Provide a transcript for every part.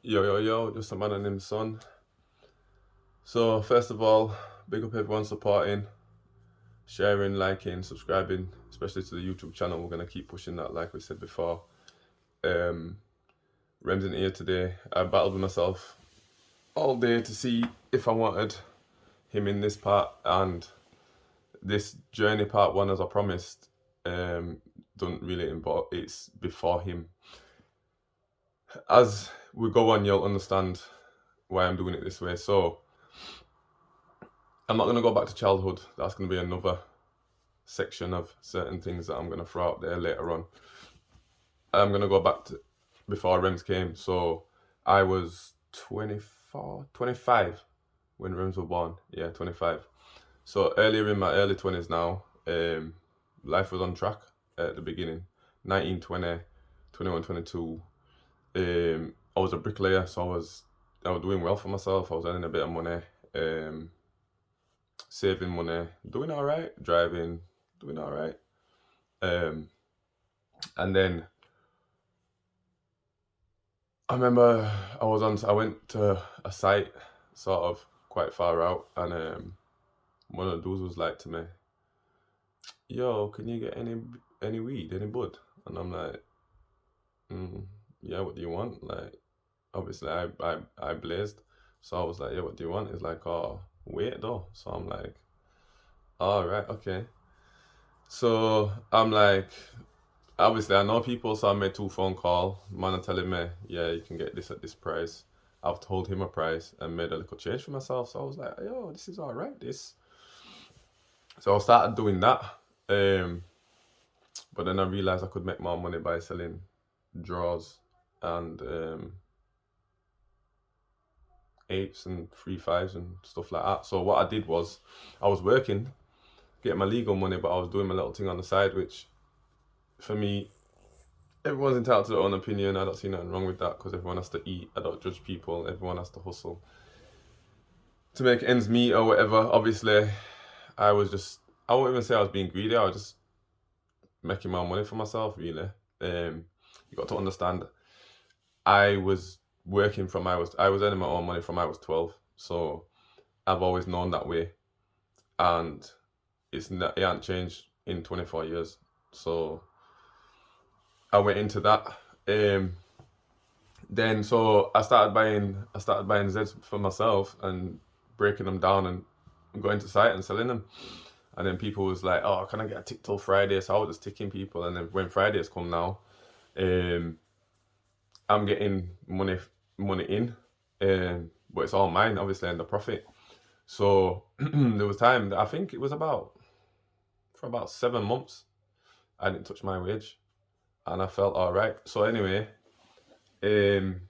Yo, Justamanandhisson. So first of all, big up everyone supporting, sharing, liking, subscribing, especially to the YouTube channel. We're gonna keep pushing that, like we said before. Um, Rem's in here today. I battled with myself all day to see if I wanted him in this part, and this journey part one, as I promised, don't really involve. It's before him. As we go on, you'll understand why I'm doing it this way. So I'm not gonna go back to childhood. That's gonna be another section of certain things that I'm going to throw out there later on. I'm going to go back to before Rems came. So I was 24, 25 when Rems were born. Yeah, 25. So earlier in my early 20s now, life was on track at the beginning. 19, 20, 21, 22. I was a bricklayer, so I was doing well for myself. I was earning a bit of money, saving money, doing all right, driving, doing all right. And then I remember I went to a site sort of quite far out, and one of the dudes was like to me, "Yo, can you get any weed, any bud?" And I'm like, "Yeah, what do you want?" Like, obviously I blazed, so I was like, "Yeah, what do you want?" It's like, "Oh, wait though." So I'm like, "All right, okay." So I'm like, obviously I know people, so I made 2 phone call. Man are telling me, yeah, you can get this at this price. I've told him a price and made a little change for myself. So I was like, yo, this is all right. This. So I started doing that. But then I realized I could make more money by selling drawers and eights and 3 5s and stuff like that. So what I did was, I was working, getting my legal money, but I was doing my little thing on the side, which for me, everyone's entitled to their own opinion. I don't see nothing wrong with that because everyone has to eat. I don't judge people. Everyone has to hustle to make ends meet or whatever. Obviously, I won't even say I was being greedy. I was just making my money for myself, really. You got to understand, I was I was earning my own money from I was 12. So I've always known that way, and it hasn't changed in 24 years. So I went into that. Then so I started buying Zeds for myself and breaking them down and going to site and selling them. And then people was like, "Oh, can I get a tick till Friday?" So I was just ticking people. And then when Fridays come now, I'm getting money in, but it's all mine, obviously, and the profit. So there was time that I think it was for about 7 months, I didn't touch my wage, and I felt all right. So anyway, man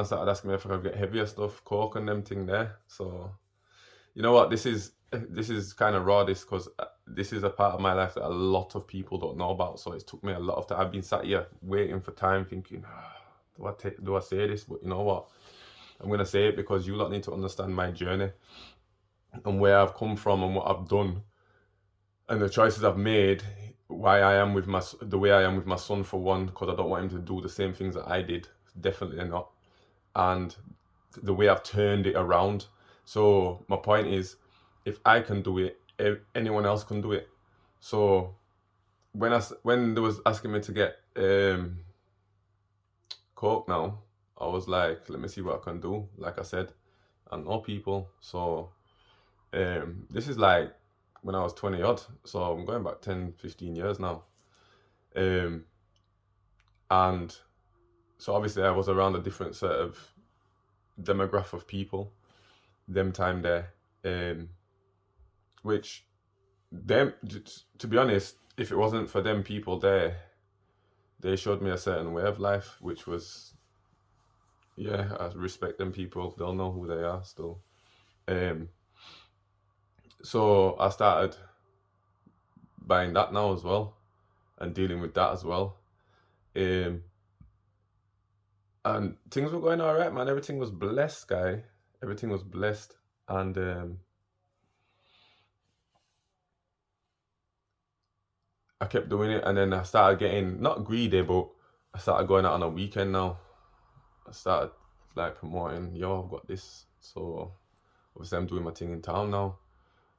started asking me if I could get heavier stuff, coke and them thing there. So you know what, this is kind of raw, this, because this is a part of my life that a lot of people don't know about. So it took me a lot of time. I've been sat here waiting for time, thinking, do I say this? But you know what, I'm gonna say it because you lot need to understand my journey and where I've come from and what I've done and the choices I've made. Why I am the way I am with my son, for one, because I don't want him to do the same things that I did. Definitely not. And the way I've turned it around. So my point is, if I can do it, anyone else can do it. So when they was asking me to get coke now, I was like, let me see what I can do. Like I said, I know people. So this is like when I was 20 odd. So I'm going back 10, 15 years now. And so obviously I was around a different sort of demographic of people them time there, which them, to be honest, if it wasn't for them people there, they showed me a certain way of life, which was, yeah, I respect them people. They'll know who they are still. So I started buying that now as well and dealing with that as well. And things were going all right, man. Everything was blessed, guy. Everything was blessed. And I kept doing it. And then I started getting, not greedy, but I started going out on a weekend now. I started like promoting, yo, I've got this. So obviously I'm doing my thing in town now.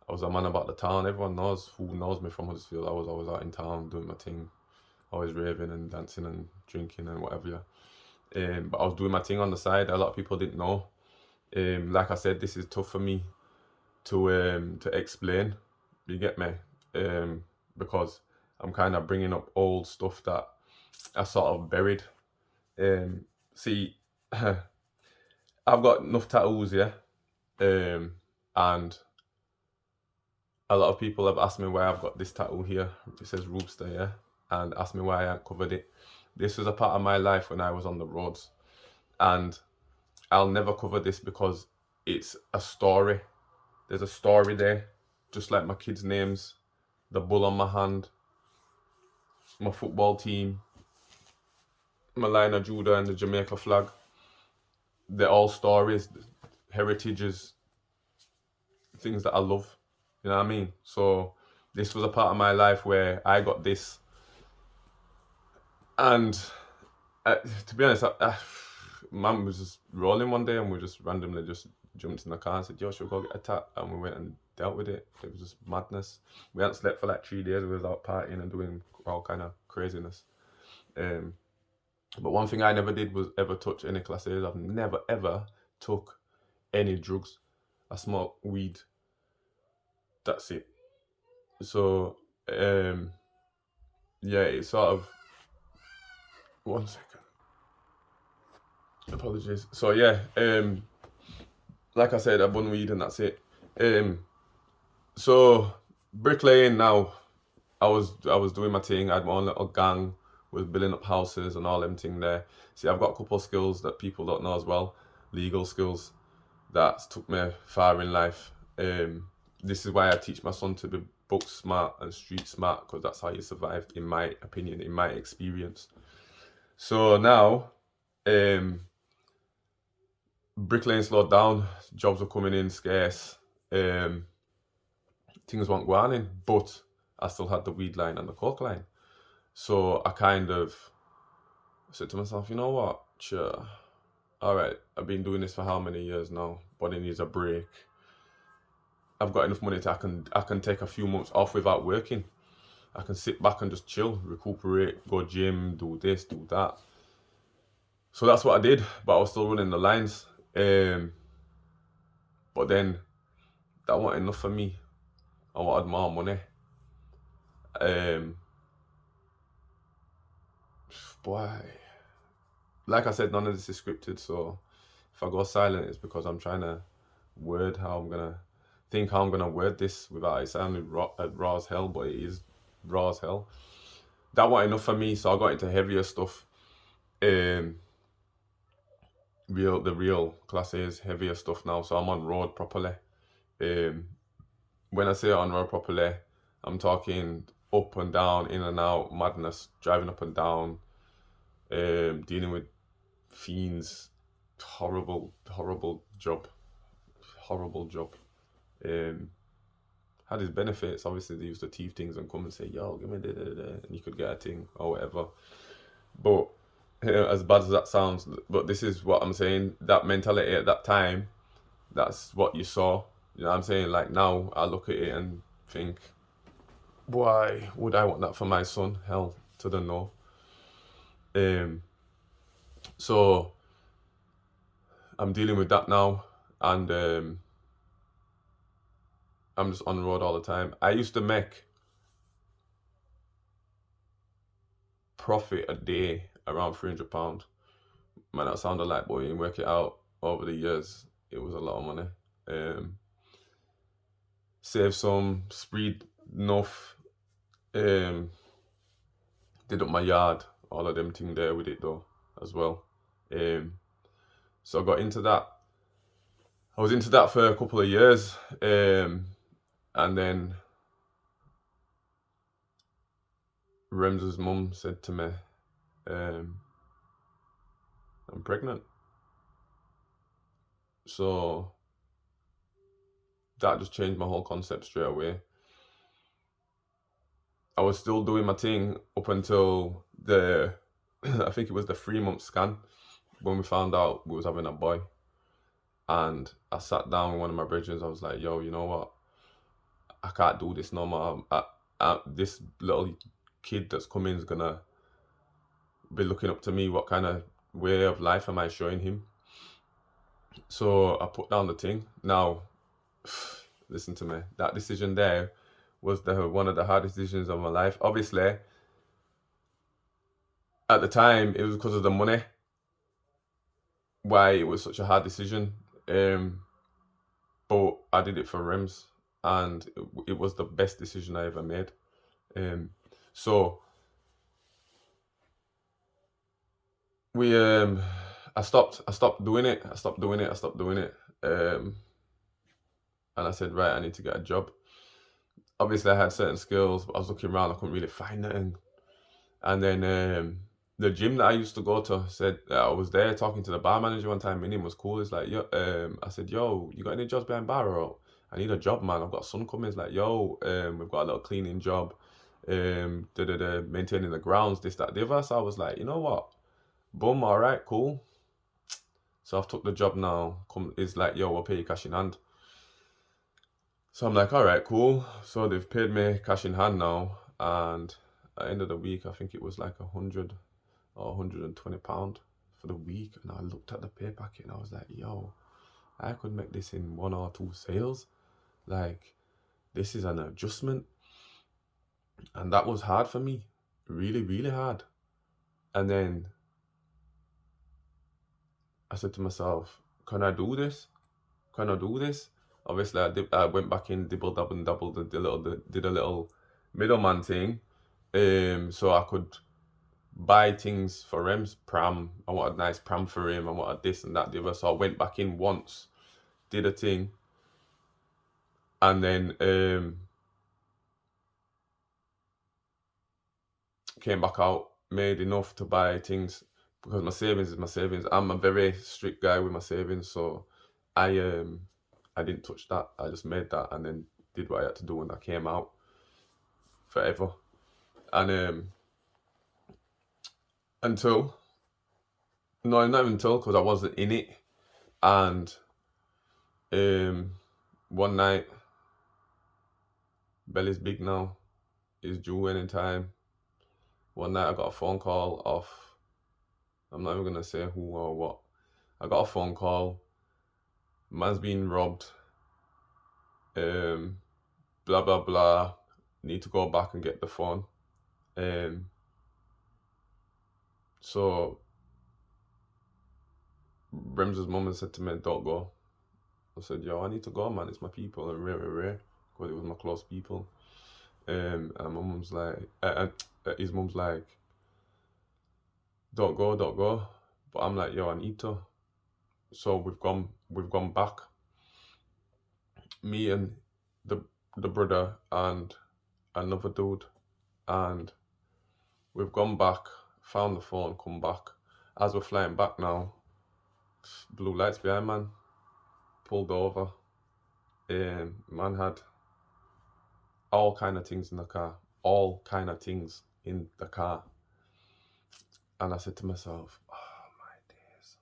I was a man about the town. Everyone knows who knows me from Huddersfield. I was always out in town doing my thing, always raving and dancing and drinking and whatever. Yeah. But I was doing my thing on the side. A lot of people didn't know. Like I said, this is tough for me to explain. You get me? Because I'm kind of bringing up old stuff that I sort of buried. See, I've got enough tattoos, yeah. And a lot of people have asked me why I've got this tattoo here. It says Roopster, yeah, and asked me why I covered it. This was a part of my life when I was on the roads, and I'll never cover this because it's a story. There's a story there, just like my kids' names, the bull on my hand, my football team, my line of Judah and the Jamaica flag. They're all stories, heritages, things that I love. You know what I mean? So this was a part of my life where I got this. And to be honest, Mum was just rolling one day and we just randomly just jumped in the car and said, yo, should we go get a tat? And we went and dealt with it. It was just madness. We hadn't slept for like 3 days. We was out partying and doing all kind of craziness. But one thing I never did was ever touch any Class A's. I've never ever took any drugs. I smoke weed. That's it. So yeah, it's sort of 1 second. Apologies. So yeah, like I said, I bun weed and that's it. So bricklaying now, I was doing my thing. I had my own little gang, was building up houses and all them thing there. See, I've got a couple of skills that people don't know as well, legal skills that took me far in life. This is why I teach my son to be book smart and street smart, because that's how you survive, in my opinion, in my experience. So now, bricklaying slowed down, jobs were coming in scarce, things weren't going in, but I still had the weed line and the coke line. So I kind of said to myself, you know what, sure, all right, I've been doing this for how many years now? Body needs a break. I've got enough money to I can take a few months off without working. I can sit back and just chill, recuperate, go gym, do this, do that. So that's what I did, but I was still running the lines. But then that wasn't enough for me. I wanted more money. Boy, like I said, none of this is scripted. So if I go silent, it's because I'm trying to word how I'm gonna word this without it sounding raw as hell, but it is raw as hell. That wasn't enough for me, so I got into heavier stuff. The real Class A's heavier stuff now, so I'm on road properly. When I say on road properly, I'm talking up and down, in and out, madness, driving up and down, dealing with fiends. Horrible job. Had its benefits. Obviously, they used to thief things and come and say, yo, give me and you could get a thing or whatever. But as bad as that sounds, but this is what I'm saying. That mentality at that time, that's what you saw. You know what I'm saying? Like now, I look at it and think, why would I want that for my son? Hell to the no. So I'm dealing with that now, and I'm just on the road all the time. I used to make profit a day around £300. Might not sound a lot, but you work it out over the years, it was a lot of money. Saved some, spreed enough, did up my yard, all of them thing there with it though as well. So I got into that. I was into that for a couple of years, and then Rems's mum said to me, I'm pregnant. So that just changed my whole concept straight away. I was still doing my thing up until I think it was the 3-month scan. when we found out we was having a boy, and I sat down with one of my brethren, I was like, yo, you know what? I can't do this no more. This little kid that's coming is gonna be looking up to me. What kind of way of life am I showing him? So I put down the thing. Now, listen to me. That decision there was one of the hardest decisions of my life. Obviously, at the time, it was because of the money why it was such a hard decision. But I did it for Rims, and it was the best decision I ever made. So we I stopped doing it. I stopped doing it. And I said, right, I need to get a job. Obviously, I had certain skills, but I was looking around, I couldn't really find anything. And then the gym that I used to go to said I was there talking to the bar manager one time. My name was cool. It's like, yo, I said, yo, you got any jobs behind bar? Or I need a job, man. I've got a son coming. It's like, yo, we've got a little cleaning job, maintaining the grounds, this, that, the other. So I was like, you know what? Boom, all right, cool. So I've took the job now. It's like, yo, we'll pay you cash in hand. So I'm like, all right, cool. So they've paid me cash in hand now, and at the end of the week, I think it was like 100 or £120 for the week. And I looked at the pay packet and I was like, yo, I could make this in 1 or 2 sales. Like, this is an adjustment. And that was hard for me, really, really hard. And then I said to myself, can I do this? Can I do this? Obviously, I went back in, dibble, double, did a little middleman thing, so I could buy things for Rem's pram. I wanted a nice pram for him. I wanted this and that, the other. So I went back in once, did a thing, and then came back out, made enough to buy things because my savings is my savings. I'm a very strict guy with my savings, so I didn't touch that. I just made that and then did what I had to do, and I came out forever. And until no, not even until, because I wasn't in it. And one night, Belly's big now, is due anytime. One night I got a phone call off, I'm not even gonna say who or what. I got a phone call, man's being robbed, blah blah blah, need to go back and get the phone. So Rem's mum said to me, don't go. I said, yo, I need to go, man, it's my people, and rare, because it was my close people. And my mum's like, his mum's like, don't go. But I'm like, yo, I need to. So we've gone back. Me and the brother and another dude, and we've gone back, found the phone, come back. As we're flying back now, blue lights behind, man, pulled over. Man had all kind of things in the car. And I said to myself, oh my days,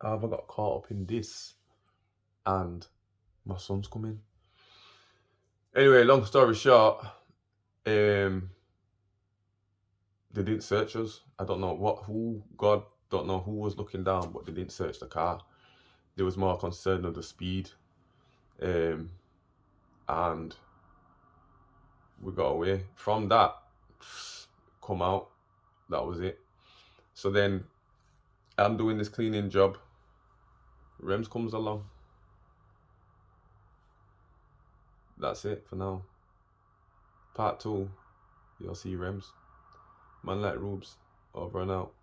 how have I got caught up in this? And my son's coming. Anyway, long story short, they didn't search us. I don't know don't know who was looking down, but they didn't search the car. There was more concern of the speed. And we got away. From that, come out, that was it. So then I'm doing this cleaning job. Rems comes along. That's it for now. Part 2, you'll see Rems. Man like Rubes, over and out.